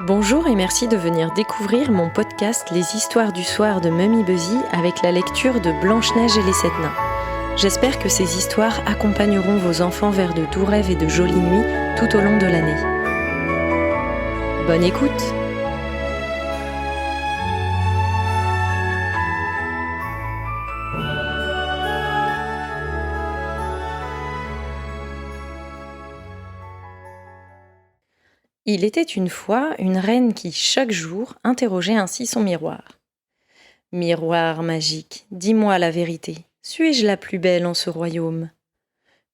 Bonjour et merci de venir découvrir mon podcast Les histoires du soir de Mummy Buzzy avec la lecture de Blanche-Neige et les 7 nains. J'espère que ces histoires accompagneront vos enfants vers de doux rêves et de jolies nuits tout au long de l'année. Bonne écoute! Il était une fois une reine qui, chaque jour, interrogeait ainsi son miroir. « Miroir magique, dis-moi la vérité, suis-je la plus belle en ce royaume ?»«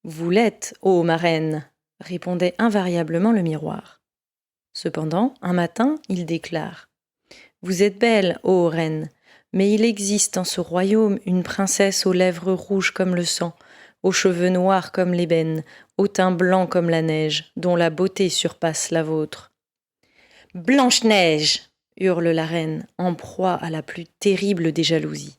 Vous l'êtes, ô ma reine !» répondait invariablement le miroir. Cependant, un matin, il déclare « Vous êtes belle, ô reine, mais il existe en ce royaume une princesse aux lèvres rouges comme le sang, aux cheveux noirs comme l'ébène, au teint blanc comme la neige, dont la beauté surpasse la vôtre. »« Blanche-Neige !» hurle la reine, en proie à la plus terrible des jalousies.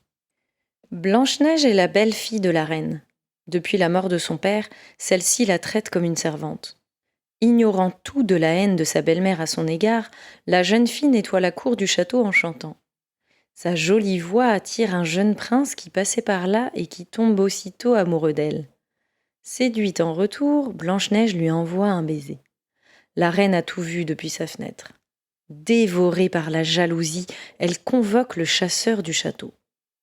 Blanche-Neige est la belle-fille de la reine. Depuis la mort de son père, celle-ci la traite comme une servante. Ignorant tout de la haine de sa belle-mère à son égard, la jeune fille nettoie la cour du château en chantant. Sa jolie voix attire un jeune prince qui passait par là et qui tombe aussitôt amoureux d'elle. Séduite en retour, Blanche-Neige lui envoie un baiser. La reine a tout vu depuis sa fenêtre. Dévorée par la jalousie, elle convoque le chasseur du château.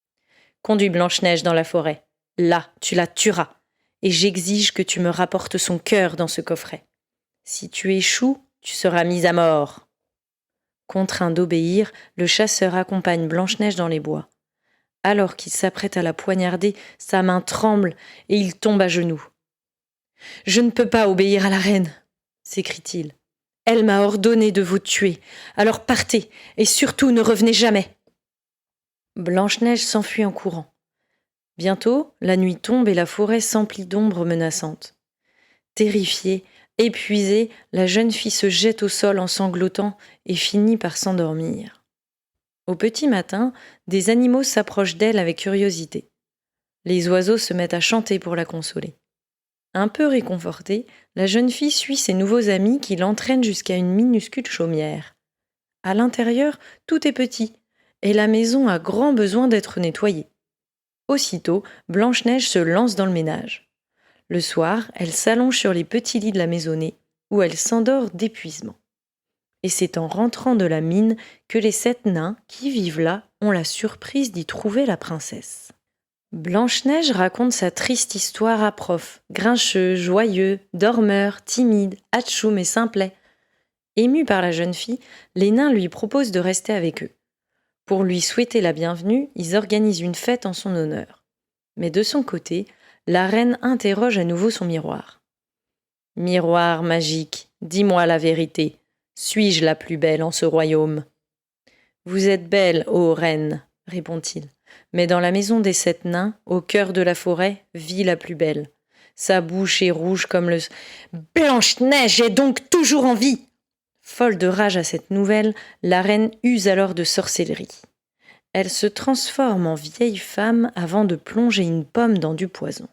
« Conduis Blanche-Neige dans la forêt. Là, tu la tueras. Et j'exige que tu me rapportes son cœur dans ce coffret. Si tu échoues, tu seras mise à mort. » Contraint d'obéir, le chasseur accompagne Blanche-Neige dans les bois. Alors qu'il s'apprête à la poignarder, sa main tremble et il tombe à genoux. « Je ne peux pas obéir à la reine !» s'écrie-t-il. « Elle m'a ordonné de vous tuer, alors partez et surtout ne revenez jamais !» Blanche-Neige s'enfuit en courant. Bientôt, la nuit tombe et la forêt s'emplit d'ombres menaçantes. Terrifiée, épuisée, la jeune fille se jette au sol en sanglotant et finit par s'endormir. Au petit matin, des animaux s'approchent d'elle avec curiosité. Les oiseaux se mettent à chanter pour la consoler. Un peu réconfortée, la jeune fille suit ses nouveaux amis qui l'entraînent jusqu'à une minuscule chaumière. À l'intérieur, tout est petit et la maison a grand besoin d'être nettoyée. Aussitôt, Blanche-Neige se lance dans le ménage. Le soir, elle s'allonge sur les petits lits de la maisonnée, où elle s'endort d'épuisement. Et c'est en rentrant de la mine que les 7 nains qui vivent là ont la surprise d'y trouver la princesse. Blanche-Neige raconte sa triste histoire à Prof, grincheux, joyeux, dormeur, timide, atchoum et simplet. Émus par la jeune fille, les nains lui proposent de rester avec eux. Pour lui souhaiter la bienvenue, ils organisent une fête en son honneur. Mais de son côté, la reine interroge à nouveau son miroir. « Miroir magique, dis-moi la vérité, suis-je la plus belle en ce royaume ?»« Vous êtes belle, ô reine, répond-il, mais dans la maison des 7 nains, au cœur de la forêt, vit la plus belle. Sa bouche est rouge comme le... Blanche-Neige est donc toujours en vie !» Folle de rage à cette nouvelle, la reine use alors de sorcellerie. Elle se transforme en vieille femme avant de plonger une pomme dans du poison.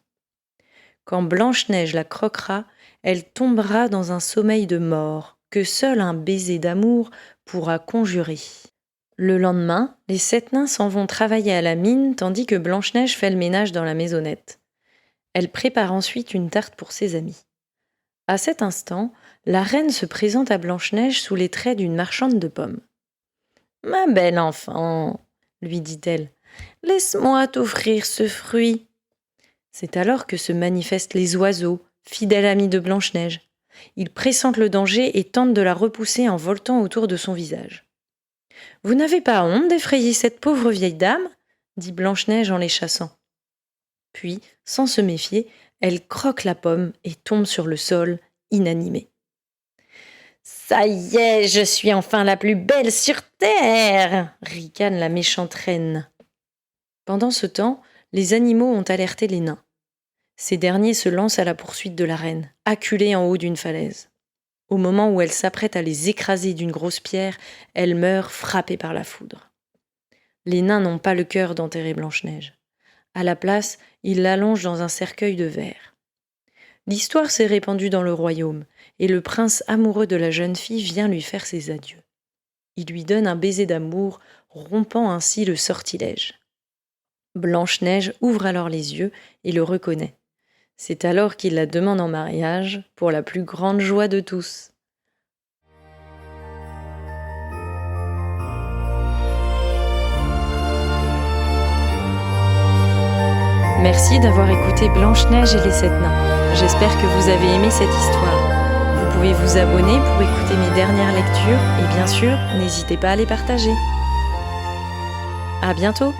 Quand Blanche-Neige la croquera, elle tombera dans un sommeil de mort que seul un baiser d'amour pourra conjurer. Le lendemain, les 7 nains s'en vont travailler à la mine tandis que Blanche-Neige fait le ménage dans la maisonnette. Elle prépare ensuite une tarte pour ses amis. À cet instant, la reine se présente à Blanche-Neige sous les traits d'une marchande de pommes. « Ma belle enfant, lui dit-elle, laisse-moi t'offrir ce fruit. » C'est alors que se manifestent les oiseaux, fidèles amis de Blanche-Neige. Ils pressentent le danger et tentent de la repousser en voltant autour de son visage. « Vous n'avez pas honte d'effrayer cette pauvre vieille dame ?» dit Blanche-Neige en les chassant. Puis, sans se méfier, elle croque la pomme et tombe sur le sol, inanimée. « Ça y est, je suis enfin la plus belle sur terre !» ricane la méchante reine. Pendant ce temps, les animaux ont alerté les nains. Ces derniers se lancent à la poursuite de la reine, acculée en haut d'une falaise. Au moment où elle s'apprête à les écraser d'une grosse pierre, elle meurt frappée par la foudre. Les nains n'ont pas le cœur d'enterrer Blanche-Neige. À la place, ils l'allongent dans un cercueil de verre. L'histoire s'est répandue dans le royaume, et le prince amoureux de la jeune fille vient lui faire ses adieux. Il lui donne un baiser d'amour, rompant ainsi le sortilège. Blanche-Neige ouvre alors les yeux et le reconnaît. C'est alors qu'il la demande en mariage, pour la plus grande joie de tous. Merci d'avoir écouté Blanche-Neige et les 7 nains. J'espère que vous avez aimé cette histoire. Vous pouvez vous abonner pour écouter mes dernières lectures et bien sûr, n'hésitez pas à les partager. À bientôt!